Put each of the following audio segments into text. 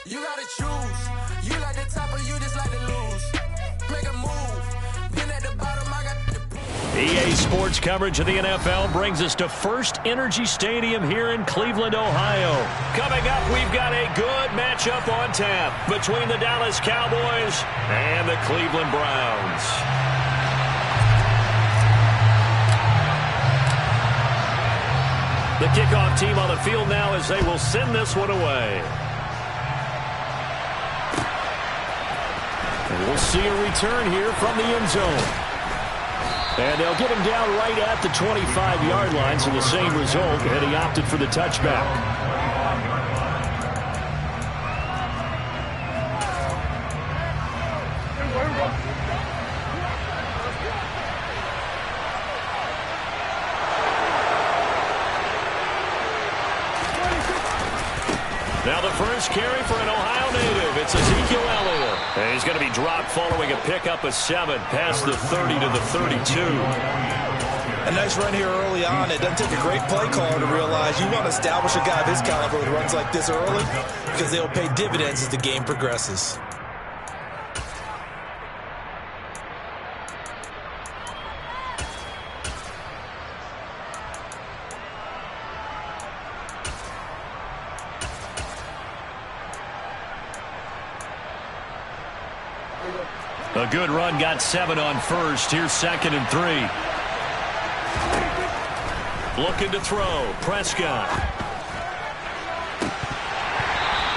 You gotta choose. You like the top or you just like to lose. Make a move. Been at the bottom, I got the EA Sports coverage of the NFL brings us to First Energy Stadium here in Cleveland, Ohio. Coming up, we've got a good matchup on tap between the Dallas Cowboys and the Cleveland Browns. The kickoff team on the field now as they will send this one away. And we'll see a return here from the end zone. And they'll get him down right at the 25-yard line, so the same result, and he opted for the touchback. Now the first carry for an Ohio native. It's Ezekiel Elliott. And he's going to be dropped following a pickup of 7 past the 30 to the 32. A nice run here early on. It doesn't take a great play caller to realize you want to establish a guy of his caliber with runs like this early because they'll pay dividends as the game progresses. A good run, got 7 on first. Here's 2nd and 3. Looking to throw, Prescott.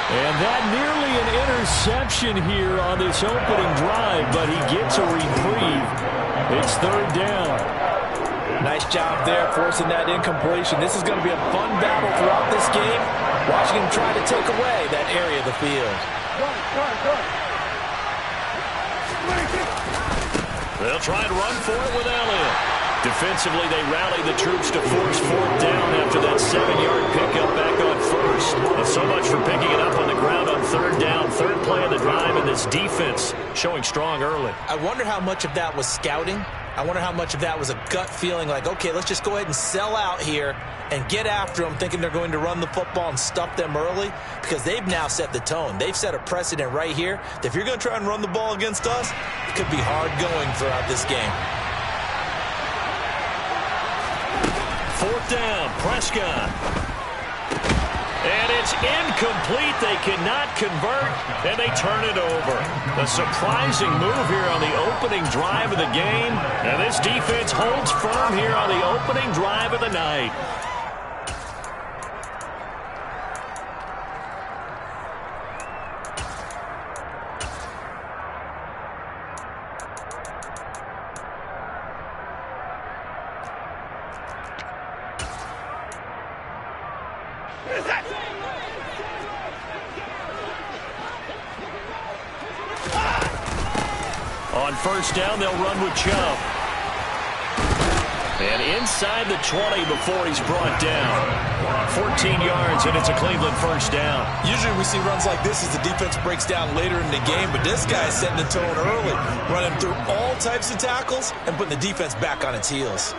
And that nearly an interception here on this opening drive, but he gets a reprieve. It's 3rd down. Nice job there forcing that incompletion. This is going to be a fun battle throughout this game. Watching him try to take away that area of the field. They'll try and run for it with Elliott. Defensively, they rally the troops to force 4th down after that 7-yard pickup back on first. And so much for picking it up on the ground on 3rd down. 3rd play of the drive, and this defense showing strong early. I wonder how much of that was scouting. I wonder how much of that was a gut feeling like, okay, let's just go ahead and sell out here and get after them, thinking they're going to run the football and stuff them early, because they've now set the tone. They've set a precedent right here that if you're going to try and run the ball against us, it could be hard going throughout this game. 4th down, Prescott. And it's incomplete. They cannot convert, and they turn it over. A surprising move here on the opening drive of the game, and this defense holds firm here on the opening drive of the night. On 1st down, they'll run with Chubb. And inside the 20 before he's brought down. 14 yards, and it's a Cleveland 1st down. Usually we see runs like this as the defense breaks down later in the game, but this guy's setting the tone early, running through all types of tackles and putting the defense back on its heels.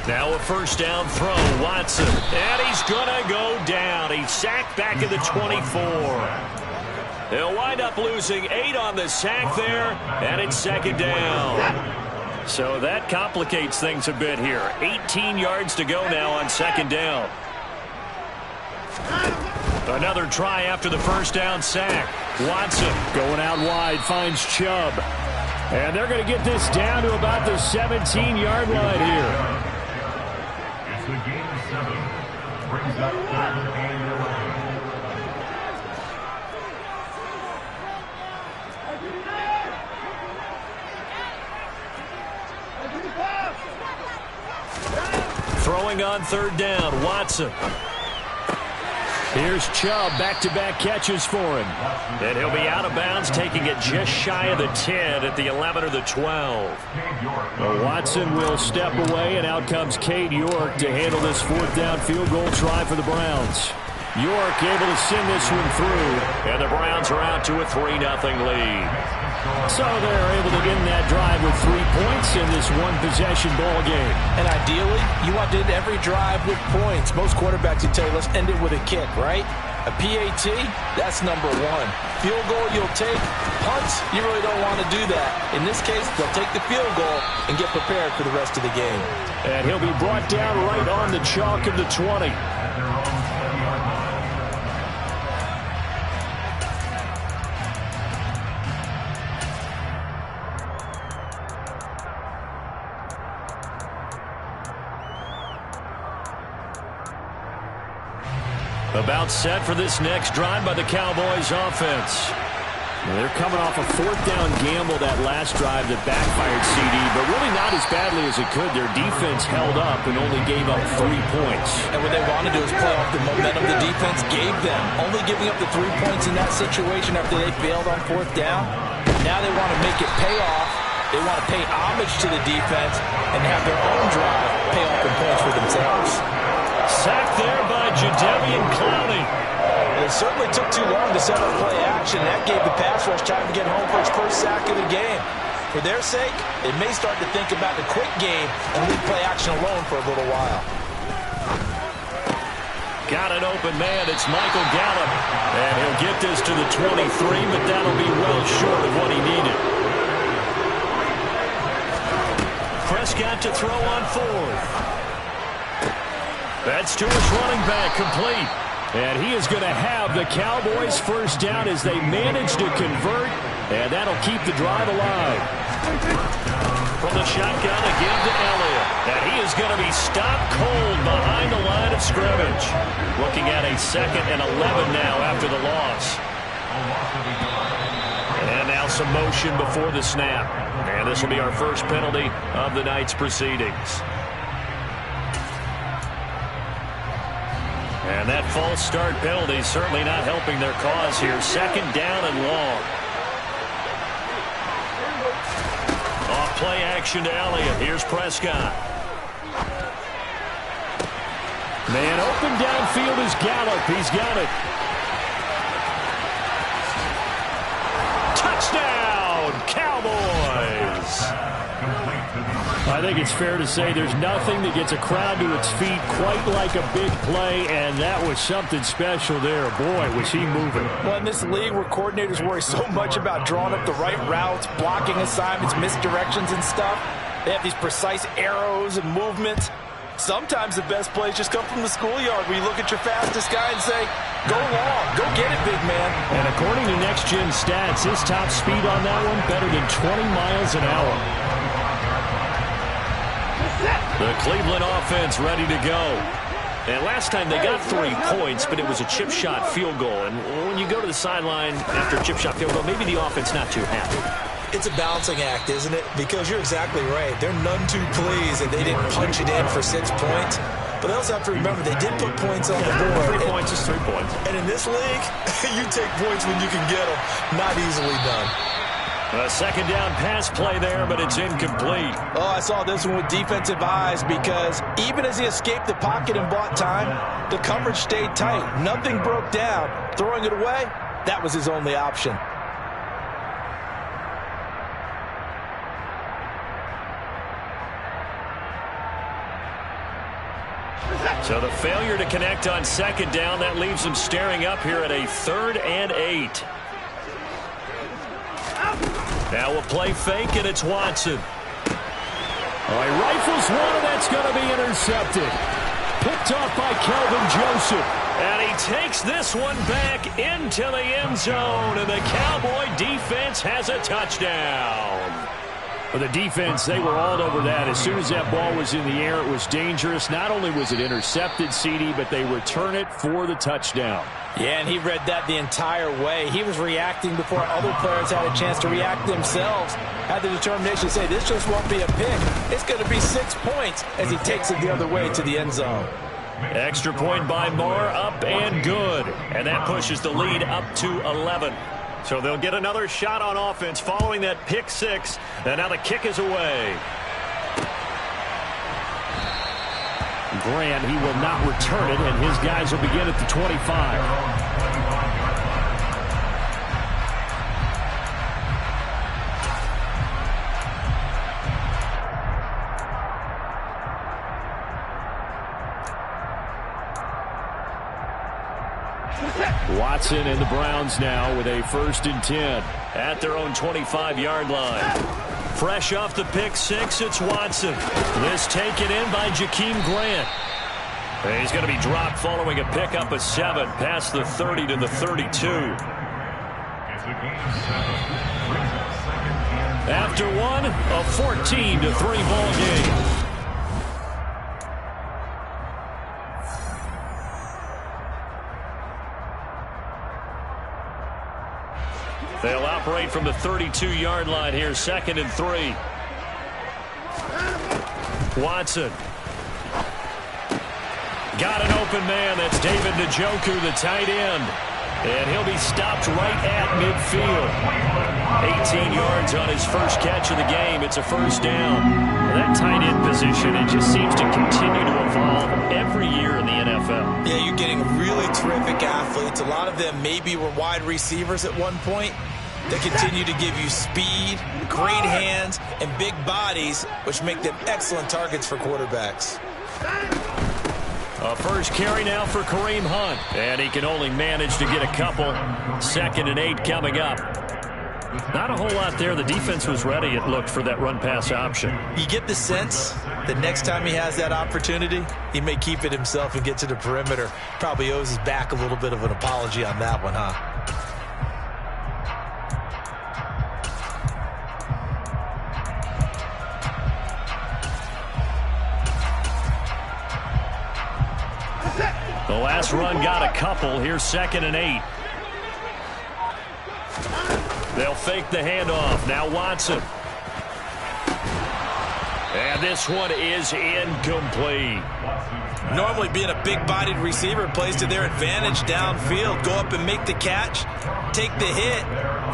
Now a 1st down throw, Watson. And he's going to go down. He's sacked back at the 24. They'll wind up losing 8 on the sack there, and it's 2nd down. So that complicates things a bit here. 18 yards to go now on 2nd down. Another try after the 1st down sack. Watson going out wide, finds Chubb. And they're going to get this down to about the 17-yard line here. It's the game 7. Brings up 3rd and 11. Throwing on 3rd down, Watson. Here's Chubb, back-to-back catches for him. And he'll be out of bounds, taking it just shy of the 10 at the 11 or the 12. Watson will step away, and out comes Cade York to handle this 4th down field goal try for the Browns. York able to send this one through, and the Browns are out to a 3-0 lead. So they're able to end that drive with 3 points in this one-possession ball game. And ideally, you want to end every drive with points. Most quarterbacks would tell you, let's end it with a kick, right? A PAT, that's number one. Field goal you'll take. Punts, you really don't want to do that. In this case, they'll take the field goal and get prepared for the rest of the game. And he'll be brought down right on the chalk of the 20. About set for this next drive by the Cowboys offense. They're coming off a 4th down gamble that last drive that backfired CD, but really not as badly as it could. Their defense held up and only gave up 3 points. And what they want to do is play off the momentum the defense gave them. Only giving up the 3 points in that situation after they failed on 4th down. Now they want to make it pay off. They want to pay homage to the defense and have their own drive pay off in points for themselves. Sacked there by Jadeveon Clowney. It certainly took too long to set up play action. That gave the pass rush time to get home for its first sack of the game. For their sake, they may start to think about the quick game and leave play action alone for a little while. Got an open man. It's Michael Gallup. And he'll get this to the 23, but that'll be well short of what he needed. Prescott to throw on 4th. That's to his running back, complete. And he is going to have the Cowboys first down as they manage to convert, and that'll keep the drive alive. From the shotgun again to Elliott. And he is going to be stopped cold behind the line of scrimmage. Looking at a 2nd and 11 now after the loss. And now some motion before the snap. And this will be our first penalty of the night's proceedings. And that false start penalty certainly not helping their cause here. 2nd down and long. Off play action to Elliott. Here's Prescott. Man open downfield is Gallup. He's got it. Touchdown, Cowboys. I think it's fair to say there's nothing that gets a crowd to its feet quite like a big play, and that was something special there. Boy, was he moving. Well, in this league where coordinators worry so much about drawing up the right routes, blocking assignments, misdirections and stuff, they have these precise arrows and movements. Sometimes the best plays just come from the schoolyard where you look at your fastest guy and say, go long, go get it, big man. And according to Next Gen Stats, his top speed on that one better than 20 miles an hour. The Cleveland offense ready to go. And last time they got 3 points, but it was a chip shot field goal. And when you go to the sideline after a chip shot field goal, maybe the offense not too happy. It's a balancing act, isn't it? Because you're exactly right. They're none too pleased that they didn't punch it in for 6 points. But they also have to remember they did put points on the board. 3 points is 3 points. And in this league, you take points when you can get them. Not easily done. A 2nd down pass play there, but it's incomplete. Oh, I saw this one with defensive eyes because even as he escaped the pocket and bought time, the coverage stayed tight. Nothing broke down. Throwing it away, that was his only option. So the failure to connect on 2nd down, that leaves him staring up here at a 3rd and 8. Now we'll play fake, and it's Watson. All right, rifles one, and that's going to be intercepted. Picked off by Kelvin Joseph. And he takes this one back into the end zone, and the Cowboy defense has a touchdown. For the defense, they were all over that. As soon as that ball was in the air, it was dangerous. Not only was it intercepted, CD, but they return it for the touchdown. Yeah, and he read that the entire way. He was reacting before other players had a chance to react themselves. Had the determination to say, this just won't be a pick. It's going to be 6 points as he takes it the other way to the end zone. Extra point by Moore, up and good. And that pushes the lead up to 11. So they'll get another shot on offense following that pick 6. And now the kick is away. Grant, he will not return it, and his guys will begin at the 25. Watson and the Browns now with a 1st and 10 at their own 25-yard line. Fresh off the pick six, it's Watson. This taken in by Jakeem Grant. He's going to be dropped following a pickup of 7 past the 30 to the 32. After one, a 14-3 ball game. They'll operate from the 32-yard line here, 2nd and 3. Watson. Got an open man. That's David Njoku, the tight end. And he'll be stopped right at midfield. 18 yards on his first catch of the game. It's a 1st down. Well, that tight end position, it just seems to continue to evolve every year in the NFL. Yeah, you're getting really terrific athletes. A lot of them maybe were wide receivers at one point. They continue to give you speed, great hands, and big bodies, which make them excellent targets for quarterbacks. A first carry now for Kareem Hunt. And he can only manage to get a couple. 2nd and 8 coming up. Not a whole lot there. The defense was ready, it looked, for that run-pass option. You get the sense that next time he has that opportunity, he may keep it himself and get to the perimeter. Probably owes his back a little bit of an apology on that one, huh? The last run got a couple. Here's 2nd and 8. They'll fake the handoff. Now Watson. And this one is incomplete. Normally being a big-bodied receiver plays to their advantage downfield. Go up and make the catch, take the hit,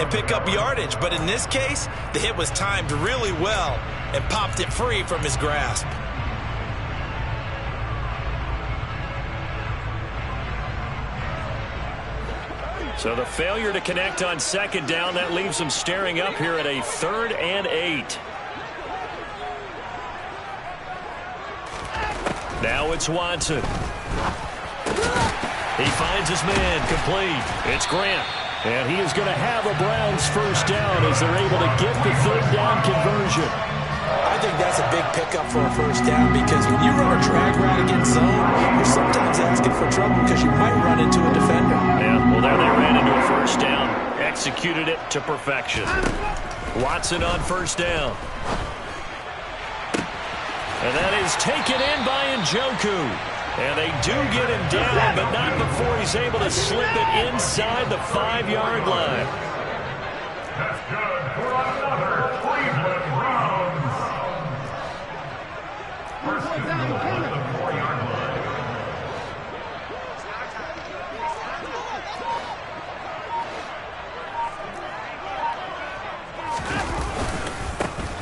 and pick up yardage. But in this case, the hit was timed really well and popped it free from his grasp. So the failure to connect on 2nd down, that leaves them staring up here at a 3rd and 8. Now it's Watson. He finds his man, complete. It's Grant. And he is going to have a Browns 1st down as they're able to get the 3rd down conversion. I think that's a big pickup for a 1st down, because when you run a drag route against zone, you're sometimes asking for trouble because you might run into a defender. Yeah, well, there they ran into a 1st down. Executed it to perfection. Watson on 1st down. And that is taken in by Njoku. And they do get him down, but not before he's able to slip it inside the 5-yard line. That's good for another Cleveland Browns. First and goal at the 4-yard line.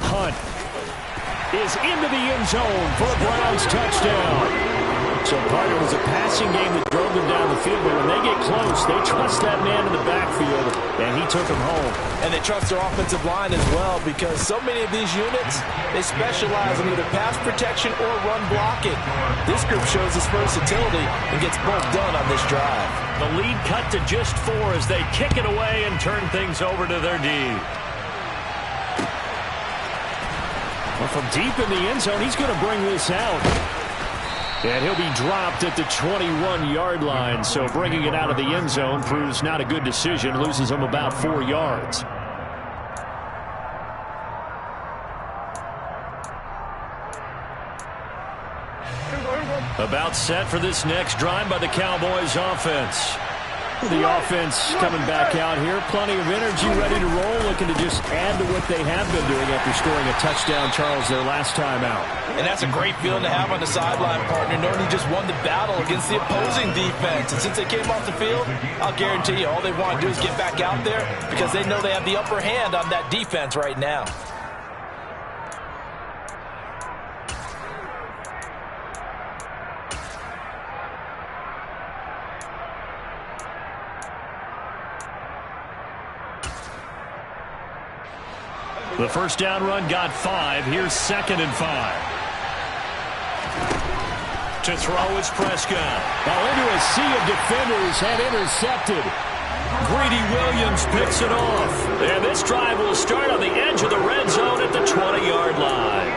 Hunt is into the end zone for a Browns touchdown. So part of it was a passing game that drove them down the field, but when they get close, they trust that man in the backfield, and he took them home. And they trust their offensive line as well, because so many of these units, they specialize in either pass protection or run blocking. This group shows its versatility and gets both done on this drive. The lead cut to just 4 as they kick it away and turn things over to their D. Well, from deep in the end zone, he's going to bring this out. And he'll be dropped at the 21-yard line, so bringing it out of the end zone proves not a good decision, loses him about 4 yards. About set for this next drive by the Cowboys offense. The offense coming back out here. Plenty of energy, ready to roll, looking to just add to what they have been doing after scoring a touchdown, Charles, their last time out. And that's a great feeling to have on the sideline, partner, knowing you just won the battle against the opposing defense. And since they came off the field, I'll guarantee you all they want to do is get back out there, because they know they have the upper hand on that defense right now. The 1st down run got 5. Here's 2nd and 5. To throw is Prescott. Now into a sea of defenders and intercepted. Greedy Williams picks it off. And this drive will start on the edge of the red zone at the 20-yard line.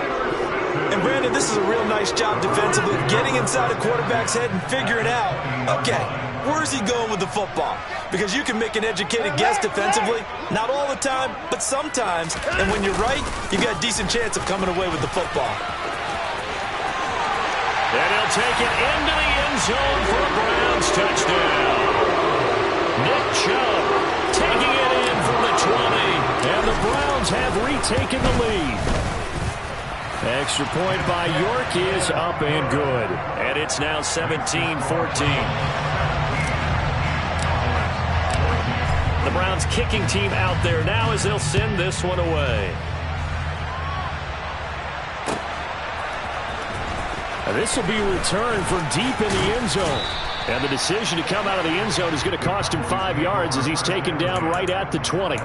And Brandon, this is a real nice job defensively, getting inside a quarterback's head and figuring out, okay, where's he going with the football? Because you can make an educated guess defensively, not all the time, but sometimes. And when you're right, you got a decent chance of coming away with the football. And he'll take it into the end zone for a Browns touchdown. Nick Chubb taking it in from the 20. And the Browns have retaken the lead. Extra point by York is up and good. And it's now 17-14. The Browns kicking team out there now as they'll send this one away. And this will be returned from deep in the end zone. And the decision to come out of the end zone is going to cost him 5 yards as he's taken down right at the 20.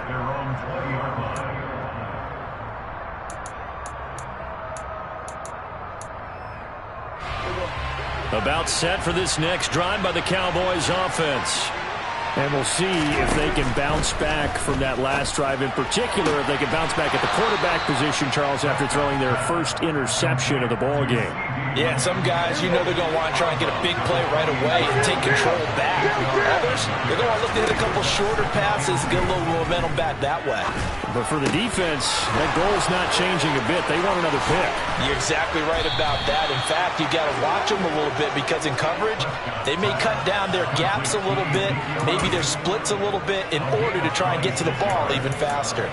About set for this next drive by the Cowboys offense. And we'll see if they can bounce back from that last drive, in particular if they can bounce back at the quarterback position, Charles, after throwing their first interception of the ball game. Yeah, some guys, you know they're going to want to try and get a big play right away and take control back. Others, they're going to look to hit a couple shorter passes to get a little momentum back that way. But for the defense, that goal's not changing a bit. They want another pick. You're exactly right about that. In fact, you got to watch them a little bit because in coverage, they may cut down their gaps a little bit, maybe their splits a little bit in order to try and get to the ball even faster.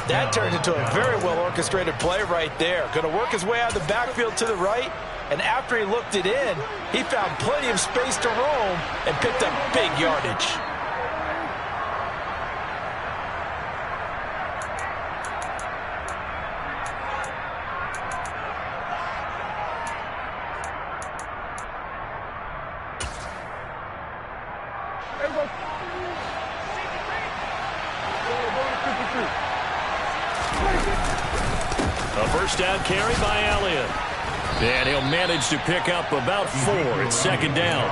That turns into a very well-orchestrated play right there. Going to work his way out of the backfield to the right, and after he looked it in, he found plenty of space to roam and picked up big yardage. A first down carry by Elliott. And he'll manage to pick up about 4 at second down.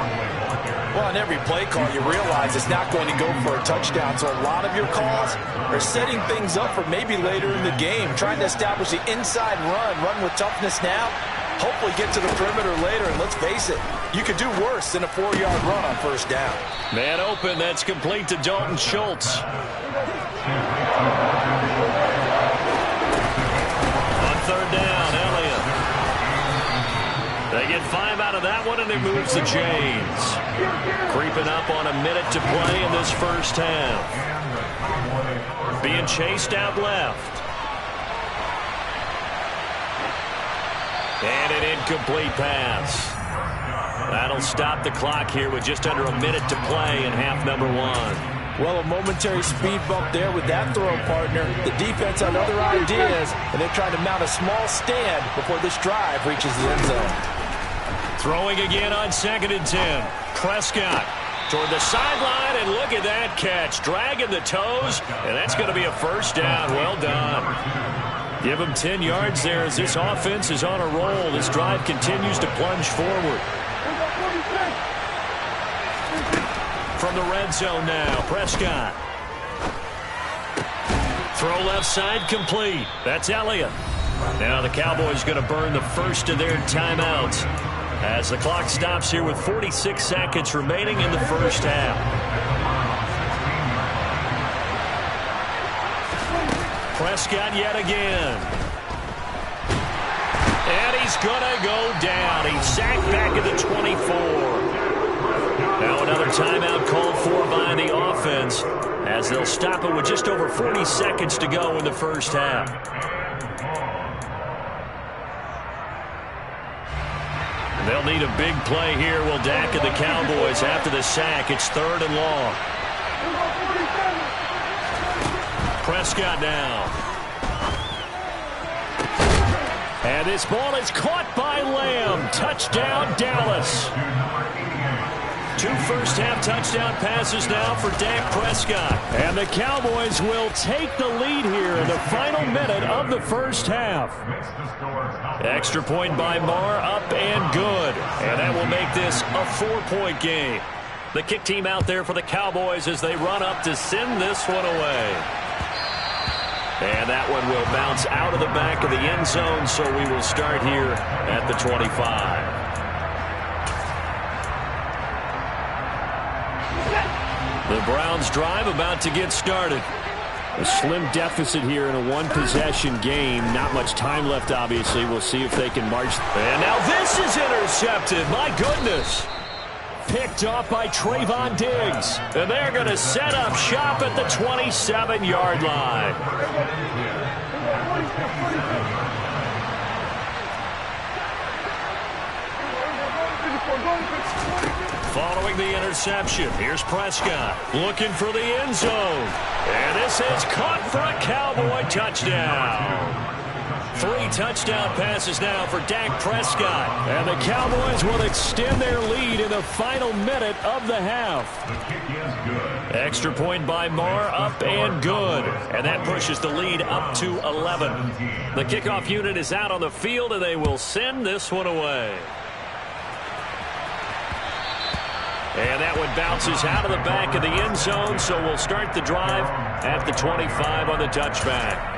Well, on every play call, you realize it's not going to go for a touchdown. So a lot of your calls are setting things up for maybe later in the game, trying to establish the inside run with toughness now, hopefully get to the perimeter later. And let's face it, you could do worse than a 4-yard run on first down. Man open, that's complete to Dalton Schultz. On third down, Elliott. They get 5 out of that one, and it moves the chains. Creeping up on a minute to play in this first half. Being chased out left. And an incomplete pass. That'll stop the clock here with just under a minute to play in half number 1. Well, a momentary speed bump there with that throw, partner. The defense had other ideas, and they're trying to mount a small stand before this drive reaches the end zone. Throwing again on 2nd and 10. Prescott toward the sideline, and look at that catch. Dragging the toes, and that's going to be a first down. Well done. Give him 10 yards there as this offense is on a roll. This drive continues to plunge forward. From the red zone now, Prescott. Throw left side complete. That's Elliott. Now the Cowboys going to burn the first of their timeouts as the clock stops here with 46 seconds remaining in the first half. Prescott yet again. And he's going to go down. He's sacked back at the 24. Now another timeout called for by the offense as they'll stop it with just over 40 seconds to go in the first half. They'll need a big play here, will Dak and the Cowboys after the sack. It's 3rd and long. Prescott now. And this ball is caught by Lamb. Touchdown, Dallas. 2 first-half touchdown passes now for Dak Prescott. And the Cowboys will take the lead here in the final minute of the first half. Extra point by Marr, up and good. And that will make this a 4-point game. The kick team out there for the Cowboys as they run up to send this one away. And that one will bounce out of the back of the end zone, so we will start here at the 25. The Browns drive about to get started. A slim deficit here in a one-possession game. Not much time left, obviously. We'll see if they can march. And now this is intercepted. My goodness. Picked off by Trayvon Diggs. And they're going to set up shop at the 27-yard line. Following the interception, here's Prescott looking for the end zone. And this is caught for a Cowboy touchdown. 3 touchdown passes now for Dak Prescott. And the Cowboys will extend their lead in the final minute of the half. Extra point by Marr, up and good. And that pushes the lead up to 11. The kickoff unit is out on the field, and they will send this one away. And that one bounces out of the back of the end zone, so we'll start the drive at the 25 on the touchback.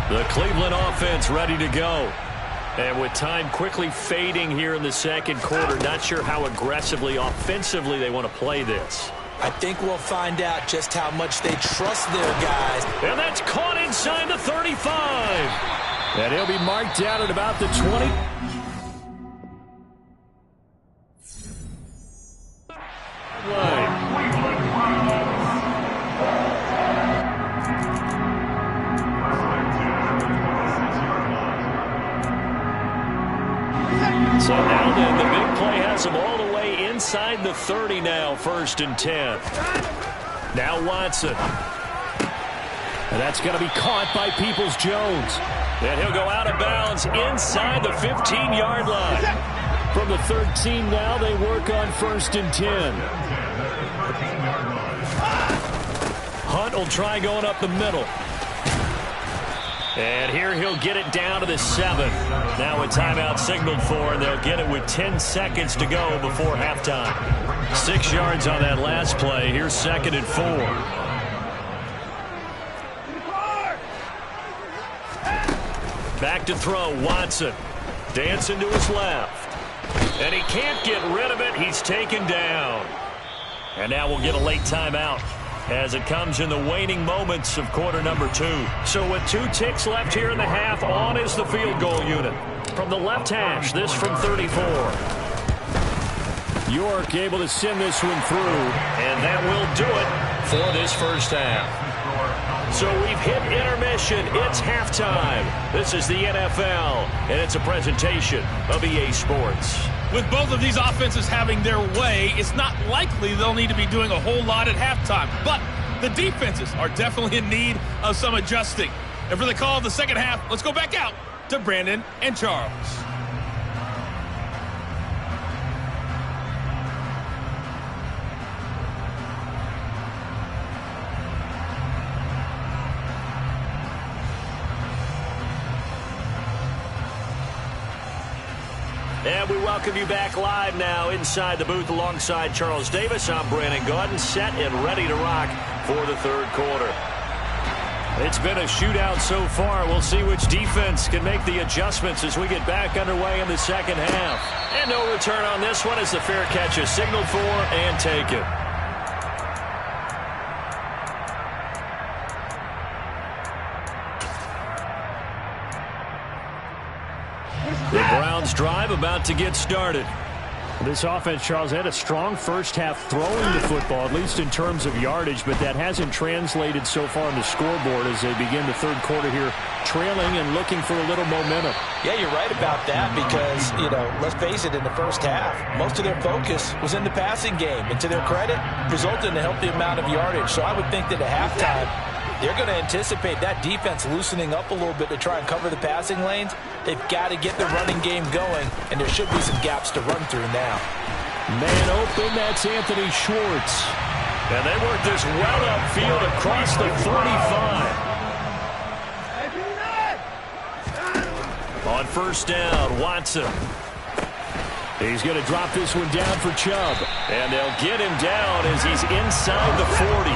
The Cleveland offense ready to go. And with time quickly fading here in the second quarter, not sure how aggressively, offensively they want to play this. I think we'll find out just how much they trust their guys. And that's caught inside the 35. And he'll be marked down at about the 20. So now then, the big play has them all the way inside the 30 now, 1st and 10. Now Watson. And that's going to be caught by Peoples-Jones. And he'll go out of bounds inside the 15-yard line. From the 13 now, they work on 1st and 10. Hunt will try going up the middle. And here he'll get it down to the 7. Now a timeout signaled for, and they'll get it with 10 seconds to go before halftime. 6 yards on that last play. Here's 2nd and 4. Back to throw, Watson. Dancing to his left. And he can't get rid of it. He's taken down. And now we'll get a late timeout as it comes in the waning moments of quarter number 2. So with 2 ticks left here in the half, on is the field goal unit. From the left hash, this from 34. York able to send this one through. And that will do it for this first half. So we've hit intermission. It's halftime. This is the NFL, and it's a presentation of EA Sports. With both of these offenses having their way, it's not likely they'll need to be doing a whole lot at halftime. But the defenses are definitely in need of some adjusting. And for the call of the second half, let's go back out to Brandon and Charles. And we welcome you back live now inside the booth alongside Charles Davis. I'm Brandon Gaudin, set and ready to rock for the third quarter. It's been a shootout so far. We'll see which defense can make the adjustments as we get back underway in the second half. And no return on this one as the fair catch is signaled for and taken. The Browns drive about to get started. This offense, Charles, had a strong first half throwing the football, at least in terms of yardage, but that hasn't translated so far on the scoreboard as they begin the third quarter here, trailing and looking for a little momentum. Yeah, you're right about that because, let's face it, in the first half, most of their focus was in the passing game. And to their credit, resulted in a healthy amount of yardage. So I would think that at halftime, they're going to anticipate that defense loosening up a little bit to try and cover the passing lanes. They've got to get the running game going, and there should be some gaps to run through now. Man open, that's Anthony Schwartz. And they work this well upfield across the 45. On first down, Watson. He's going to drop this one down for Chubb. And they'll get him down as he's inside the 40.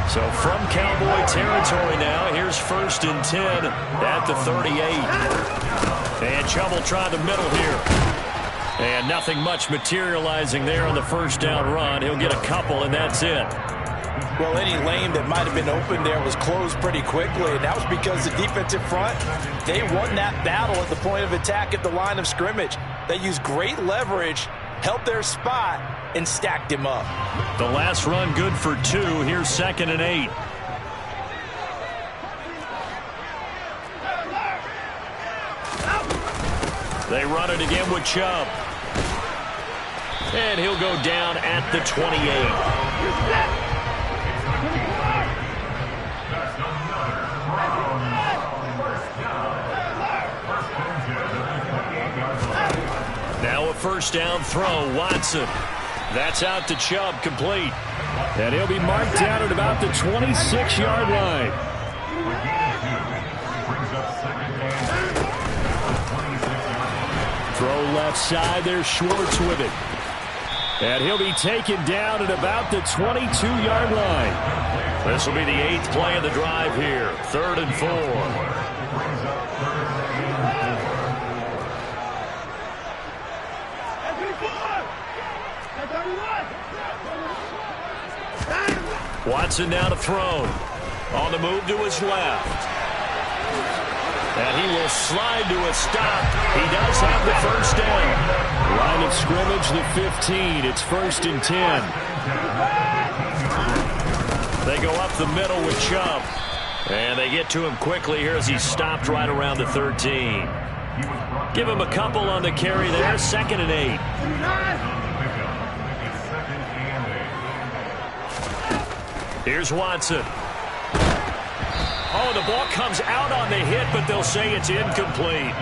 So from Cowboy territory now, here's 1st and 10 at the 38. And Chubb will try the middle here. And nothing much materializing there on the first down run. He'll get a couple, and that's it. Well, any lane that might have been open there was closed pretty quickly, and that was because the defensive front, they won that battle at the point of attack at the line of scrimmage. They used great leverage, held their spot, and stacked him up. The last run good for 2. Here's 2nd and 8. They run it again with Chubb. And he'll go down at the 28. Now a first down throw, Watson. That's out to Chubb, complete. And he'll be marked down at about the 26-yard line. Throw left side, there's Schwartz with it. And he'll be taken down at about the 22-yard line. This will be the 8th play of the drive here. 3rd and 4. Watson now to throw. On the move to his left. And he will slide to a stop. He does have the first down. Line of scrimmage, the 15. It's 1st and 10. They go up the middle with Chubb. And they get to him quickly here as he's stopped right around the 13. Give him a couple on the carry there. 2nd and 8. Here's Watson. Oh, the ball comes out on the hit, but they'll say it's incomplete.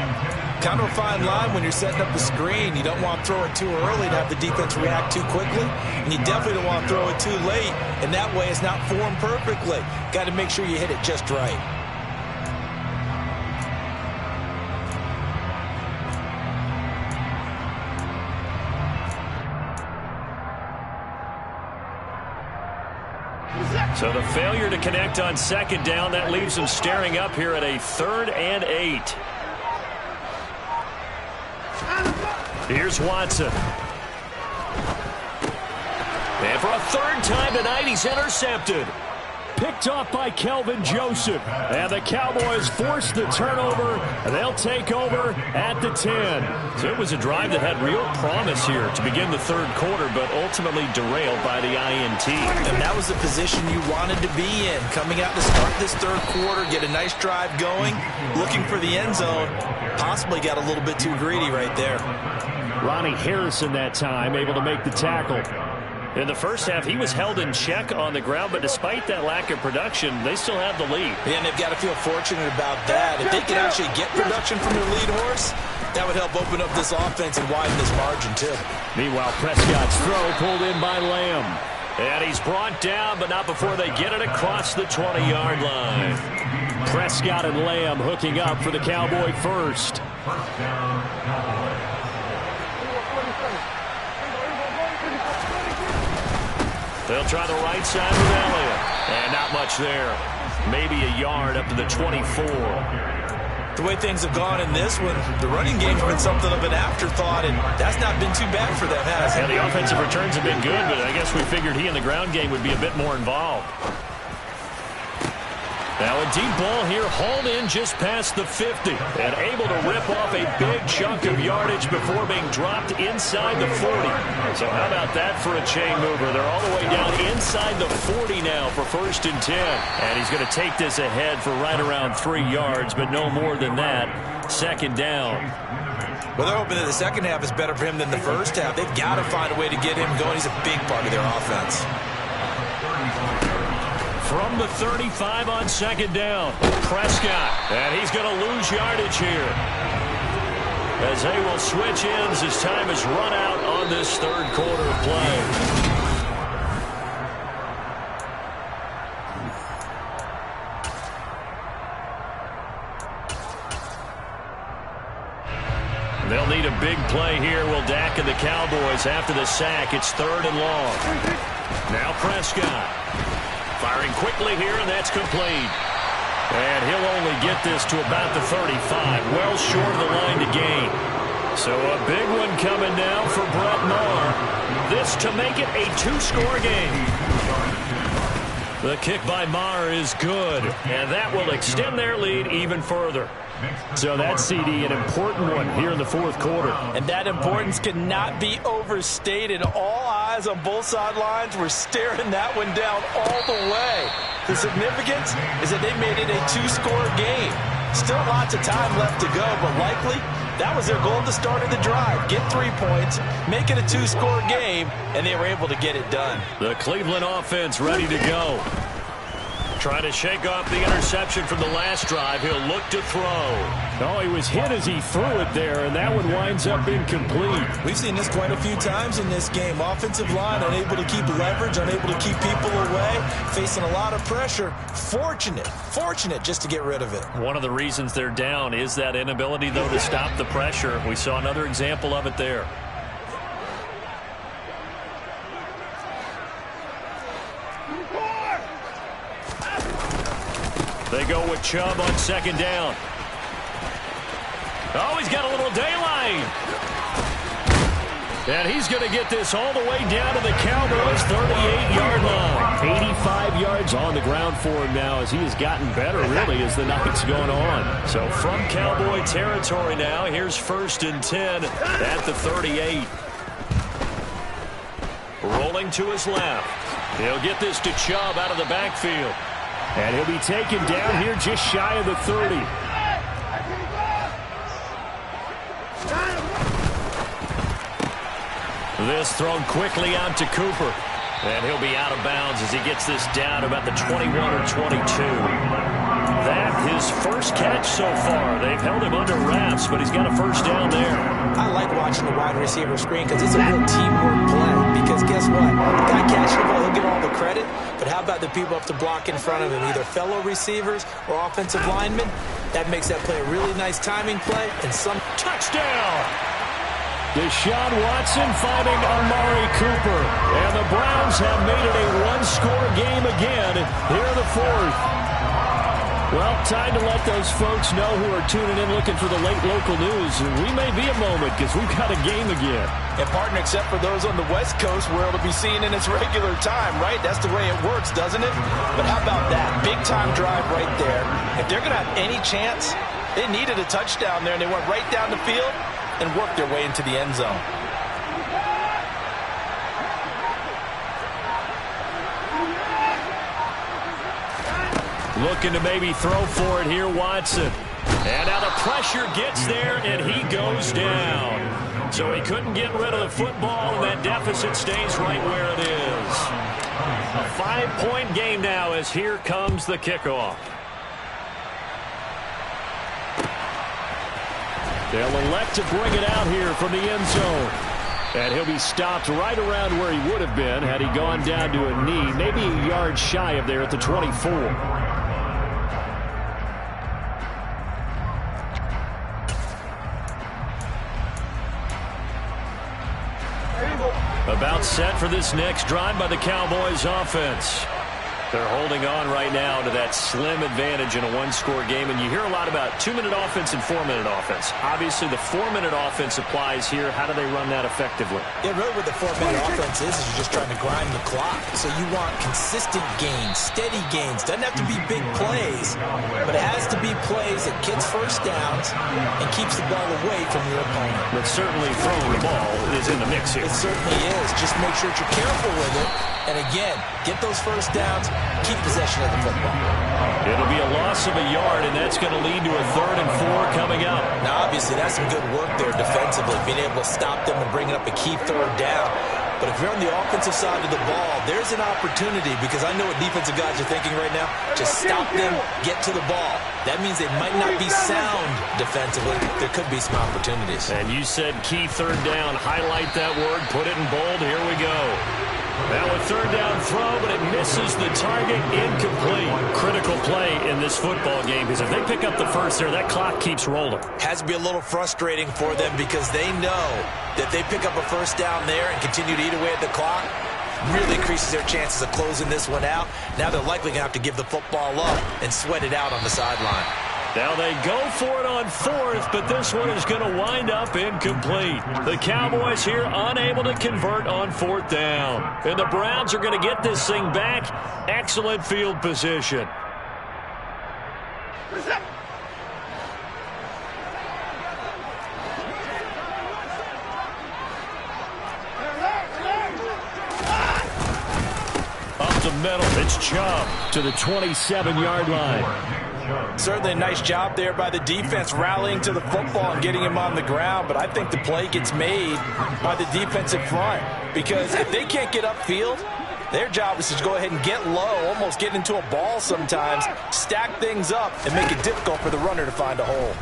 Kind of a fine line when you're setting up the screen. You don't want to throw it too early to have the defense react too quickly, and you definitely don't want to throw it too late, and that way it's not formed perfectly. Got to make sure you hit it just right. So the failure to connect on 2nd down, that leaves them staring up here at a 3rd and 8. Here's Watson. And for a 3rd time tonight, he's intercepted. Picked off by Kelvin Joseph. And the Cowboys force the turnover. And they'll take over at the 10. So it was a drive that had real promise here to begin the 3rd quarter, but ultimately derailed by the INT. And that was the position you wanted to be in. Coming out to start this 3rd quarter, get a nice drive going, looking for the end zone. Possibly got a little bit too greedy right there. Ronnie Harrison that time, able to make the tackle. In the first half, he was held in check on the ground, but despite that lack of production, they still have the lead. And they've got to feel fortunate about that. If they can actually get production from their lead horse, that would help open up this offense and widen this margin, too. Meanwhile, Prescott's throw pulled in by Lamb. And he's brought down, but not before they get it across the 20-yard line. Prescott and Lamb hooking up for the Cowboy first. They'll try the right side with Elliott. And not much there. Maybe a yard up to the 24. The way things have gone in this one, the running game's been something of an afterthought, and that's not been too bad for them, has it? Yeah, the offensive returns have been good, but I guess we figured he in the ground game would be a bit more involved. Now a deep ball here, hauled in just past the 50, and able to rip off a big chunk of yardage before being dropped inside the 40. So how about that for a chain mover? They're all the way down inside the 40 now for 1st and 10. And he's going to take this ahead for right around 3 yards, but no more than that. 2nd down. Well, they're hoping that the second half is better for him than the first half. They've got to find a way to get him going. He's a big part of their offense. From the 35 on second down. Prescott, and he's going to lose yardage here, as they will switch ends as time has run out on this third quarter of play. They'll need a big play here, will Dak and the Cowboys after the sack. It's 3rd and long. Now Prescott firing quickly here, and that's complete. And he'll only get this to about the 35, well short of the line to gain. So a big one coming now for Brett Maher. This to make it a 2-score game. The kick by Maher is good, and that will extend their lead even further. So that, CD, an important one here in the fourth quarter. And that importance cannot be overstated. All eyes on both sidelines were staring that one down all the way. The significance is that they made it a 2-score game. Still lots of time left to go, but likely that was their goal at the start of the drive. Get 3 points, make it a 2-score game, and they were able to get it done. The Cleveland offense ready to go. Trying to shake off the interception from the last drive. He'll look to throw. Oh, he was hit as he threw it there, and that one winds up incomplete. We've seen this quite a few times in this game. Offensive line unable to keep leverage, unable to keep people away, facing a lot of pressure. Fortunate just to get rid of it. One of the reasons they're down is that inability, though, to stop the pressure. We saw another example of it there. They go with Chubb on second down. Oh, he's got a little daylight. And he's going to get this all the way down to the Cowboys' 38-yard line. 85 yards on the ground for him now, as he has gotten better, really, as the night's going on. So from Cowboy territory now, here's 1st and 10 at the 38. Rolling to his left. He'll get this to Chubb out of the backfield. And he'll be taken down here just shy of the 30. This thrown quickly out to Cooper. And he'll be out of bounds as he gets this down about the 21 or 22. That his first catch so far. They've held him under wraps, but he's got a first down there. I like watching the wide receiver screen because it's a real teamwork play. Because guess what? The guy catching the ball, he'll get all the credit. But how about the people up to block in front of him, either fellow receivers or offensive linemen? That makes that play a really nice timing play and some touchdown. Deshaun Watson finding Amari Cooper. And the Browns have made it a 1-score game again here in the fourth. Well, time to let those folks know who are tuning in looking for the late local news. We may be a moment because we've got a game again. And, partner, except for those on the West Coast where it'll be seen in its regular time, right? That's the way it works, doesn't it? But how about that? Big-time drive right there. If they're going to have any chance, they needed a touchdown there, and they went right down the field and worked their way into the end zone. Looking to maybe throw for it here, Watson. And now the pressure gets there, and he goes down. So he couldn't get rid of the football, and that deficit stays right where it is. A 5-point game now as here comes the kickoff. They'll elect to bring it out here from the end zone. And he'll be stopped right around where he would have been had he gone down to a knee, maybe a yard shy of there at the 24. About set for this next drive by the Cowboys offense. They're holding on right now to that slim advantage in a 1-score game, and you hear a lot about 2-minute offense and 4-minute offense. Obviously, the 4-minute offense applies here. How do they run that effectively? Yeah, really what the 4-minute offense is you're just trying to grind the clock. So you want consistent gains, steady gains. Doesn't have to be big plays, but it has to be plays that gets first downs and keeps the ball away from your opponent. But certainly throwing the ball is in the mix here. It certainly is. Just make sure that you're careful with it. And again, get those first downs, keep possession of the football. It'll be a loss of a yard, and that's going to lead to a 3rd and 4 coming up. Now, obviously, that's some good work there defensively, being able to stop them and bring up a key 3rd down. But if you're on the offensive side of the ball, there's an opportunity, because I know what defensive guys are thinking right now. Just stop them, get to the ball. That means they might not be sound defensively. There could be some opportunities. And you said key third down. Highlight that word. Put it in bold. Here we go. Now a third down throw, but it misses the target. Incomplete. Critical play in this football game, because if they pick up the first there, that clock keeps rolling. Has to be a little frustrating for them, because they know that they pick up a first down there and continue to eat away at the clock, really increases their chances of closing this one out. Now they're likely going to have to give the football up and sweat it out on the sideline. Now they go for it on fourth, but this one is going to wind up incomplete. The Cowboys here unable to convert on fourth down. And the Browns are going to get this thing back. Excellent field position. Up the middle, it's Chubb to the 27-yard line. Certainly a nice job there by the defense, rallying to the football and getting him on the ground. But I think the play gets made by the defensive front, because if they can't get upfield, their job is to go ahead and get low, almost get into a ball sometimes, stack things up, and make it difficult for the runner to find a hole.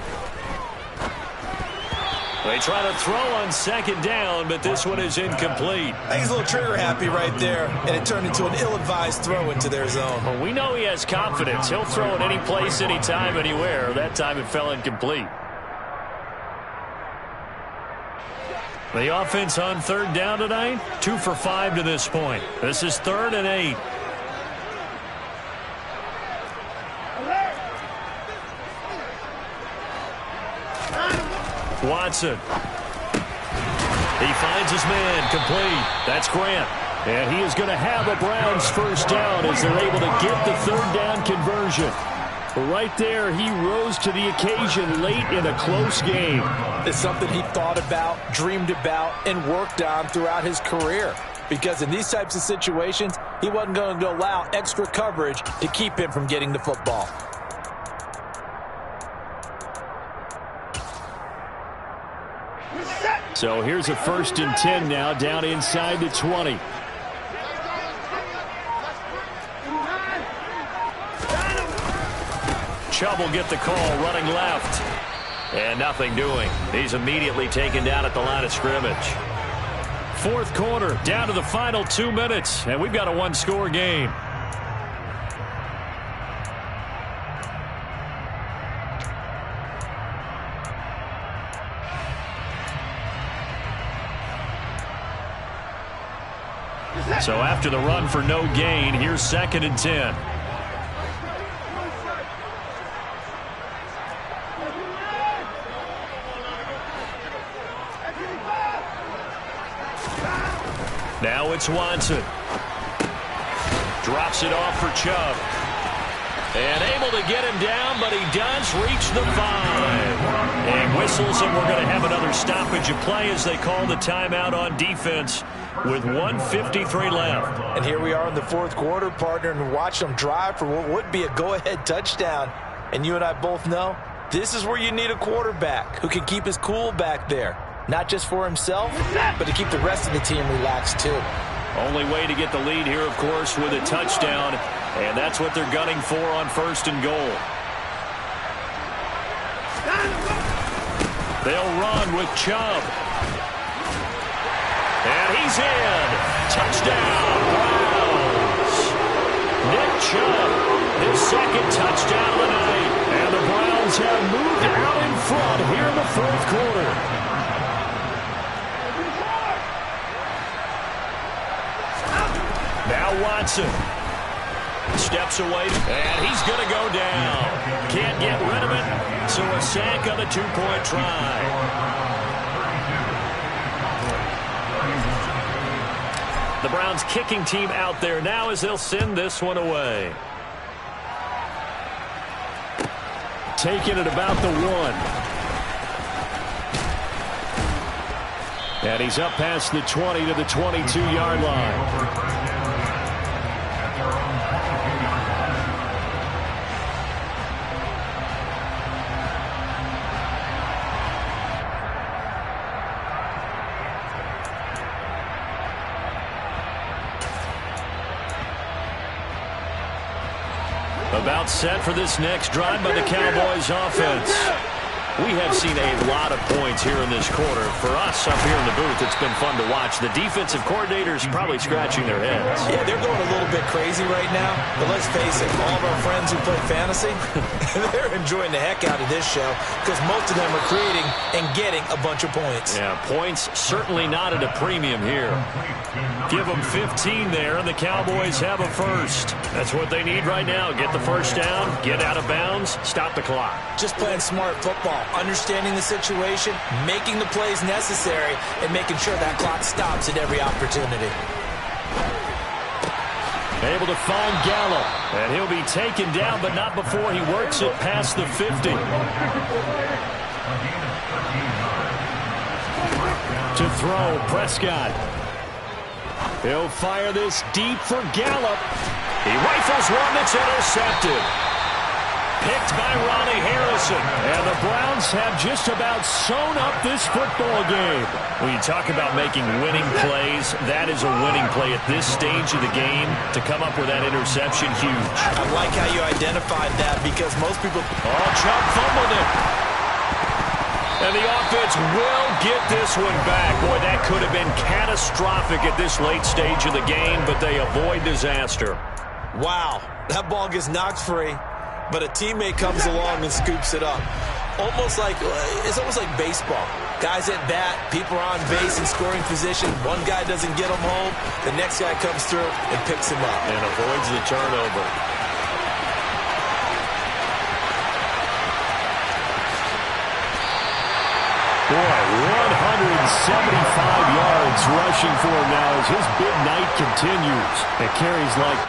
They try to throw on second down, but this one is incomplete. I think he's a little trigger happy right there, and it turned into an ill-advised throw into their zone. Well, we know he has confidence. He'll throw it any place, anytime, anywhere. That time it fell incomplete. The offense on third down tonight, 2 for 5 to this point. This is 3rd and 8. Watson. He finds his man, complete. That's Grant. And he is going to have a Browns first down as they're able to get the third down conversion. Right there, he rose to the occasion late in a close game. It's something he thought about, dreamed about, and worked on throughout his career. Because in these types of situations, he wasn't going to allow extra coverage to keep him from getting the football. So here's a 1st and 10 now, down inside the 20. Chubb will get the call, running left. And nothing doing. He's immediately taken down at the line of scrimmage. 4th quarter, down to the final 2 minutes, and we've got a one-score game. So after the run for no gain, here's 2nd and 10. Now it's Watson. Drops it off for Chubb. And able to get him down, but he does reach the 5. And whistles, and we're going to have another stoppage of play as they call the timeout on defense with 1:53 left. And here we are in the 4th quarter, partner, and watch them drive for what would be a go-ahead touchdown. And you and I both know this is where you need a quarterback who can keep his cool back there. Not just for himself, but to keep the rest of the team relaxed too. Only way to get the lead here, of course, with a touchdown. And that's what they're gunning for on 1st and goal. They'll run with Chubb. And he's in. Touchdown, Browns. Nick Chubb, his 2nd touchdown of the night. And the Browns have moved out in front here in the 4th quarter. Now Watson. Steps away, and he's going to go down. Can't get rid of it, so a sack on the 2-point try. The Browns kicking team out there now as they'll send this one away. Taking it about the 1. And he's up past the 20 to the 22-yard line. About set for this next drive by the Cowboys offense. We have seen a lot of points here in this quarter. For us up here in the booth, it's been fun to watch. The defensive coordinators probably scratching their heads. Yeah, they're going a little bit crazy right now. But let's face it, all of our friends who play fantasy, they're enjoying the heck out of this show because most of them are creating and getting a bunch of points. Yeah, points certainly not at a premium here. Give them 15 there, and the Cowboys have a first. That's what they need right now. Get the first down, get out of bounds, stop the clock. Just playing smart football, understanding the situation, making the plays necessary, and making sure that clock stops at every opportunity. Able to find Gallup, and he'll be taken down, but not before he works it past the 50. To throw, Prescott. He'll fire this deep for Gallup. He rifles one that's intercepted. Picked by Ronnie Harrison. And the Browns have just about sewn up this football game. When you talk about making winning plays, that is a winning play at this stage of the game. To come up with that interception, huge. I like how you identified that because most people... Oh, Chubb fumbled it. And the offense will get this one back. Boy, that could have been catastrophic at this late stage of the game, but they avoid disaster. Wow, that ball gets knocked free, but a teammate comes along and scoops it up. It's almost like baseball. Guys at bat, people are on base in scoring position. One guy doesn't get him home. The next guy comes through and picks him up. And avoids the turnover. Boy, 175 yards rushing for him now as his big night continues. It carries like...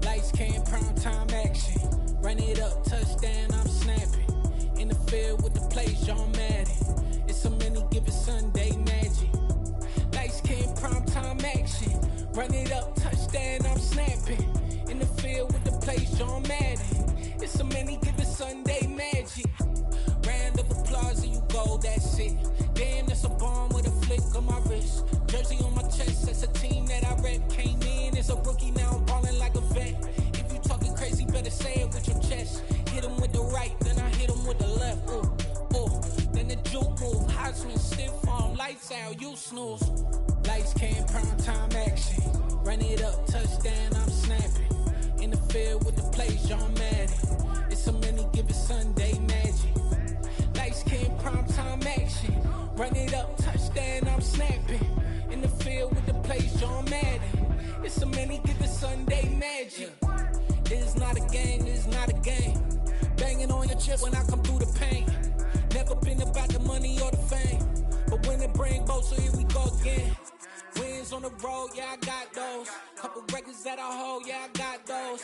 Lights came, prime time action. Run it up, touchdown, I'm snapping. In the field with the play, John Madden. It's a many given Sunday magic. Lights came, prime time action. Run it up, touchdown, I'm snapping. In the field with the play, John Madden. It's a many given Sunday magic. Round of applause and you go, that's it. Damn, that's a bomb with a flick on my wrist. Jersey on my chest, that's a team that I rep. Came in as a rookie, now I'm balling like a vet. If you talking crazy, better say it with your chest. Hit him with the right, then I hit him with the left. Ooh, ooh. Then the juke move, Heisman stiff arm, lights out, you snooze. Lights came, prime time action. Run it up, touchdown, I'm snapping. In the field with the play, John Madden. It's a many given Sunday magic. Lights came, prime time action. Run it up, touchdown, I'm snapping. In the field with the play, John Madden. It's a many given Sunday magic. This is not a game, this is not a game. Banging on your chest when I come through the pain. Never been about the money or the fame. But when it bring both, so here we go again. Wins on the road, yeah, I got those. Couple records that I hold, yeah, I got those.